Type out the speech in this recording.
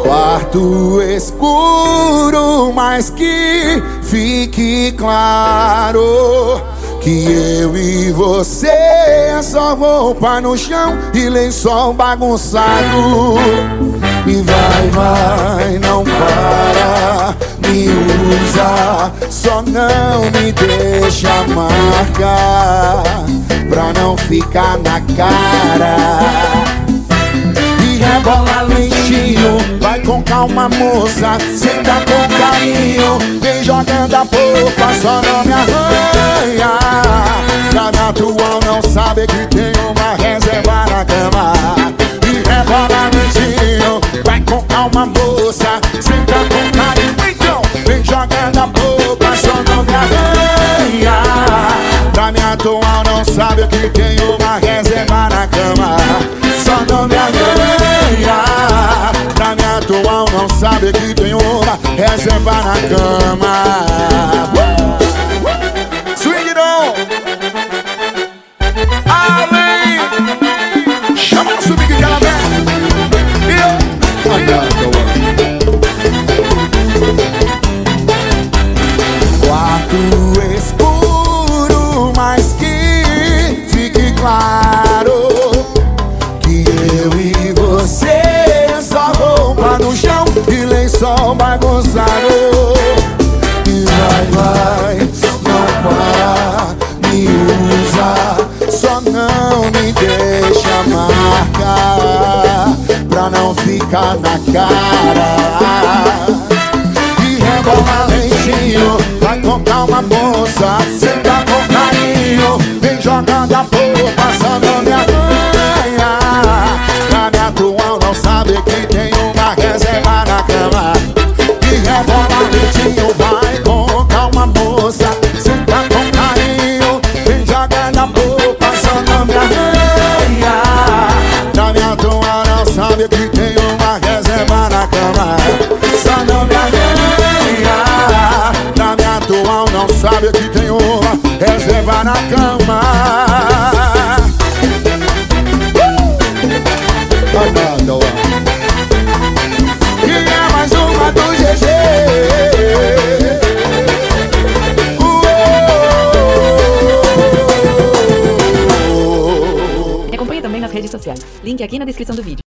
Quarto escuro, mas que fique claro que eu e você é só roupa no chão e lençol bagunçado. E vai, não para, me usa, só não me deixa marcar, pra não ficar na cara. E rebola lentinho, vai com calma moça, senta com carinho, vem jogando a polpa, só não me arranha. Pra me atual não sabe que tem uma reserva na cama. E rebola lentinho, vai com calma moça, senta com carinho, então vem jogando a polpa, só não me arranha. Pra me atual não sabe que tem uma reserva na cama. Só não me arranha. Pra me atual não sabe que tem uma reserva na cama. Swing on! Além! Chama no swing que ela vem! Quarto escuro, mas que fique claro que eu e você é só roupa no chão e lençol bagunçado. E vai, não para, me usa, só não me deixa marcar, pra não ficar na cara. E rebola lentinho, vai com calma moça, senta com carinho, vem jogando a polpa, só não me arranha. Pra me atual não sabe que tem uma reserva na cama. E rebola lentinho, vai com calma moça, senta com carinho, vem jogando a polpa, só não me arranha. Pra me atual não sabe que tem uma reserva na cama. Só não me arranha. Pra me atual não sabe que tem uma reserva na cama. E é mais uma do GG. Me acompanhe também nas redes sociais. Link aqui na descrição do vídeo.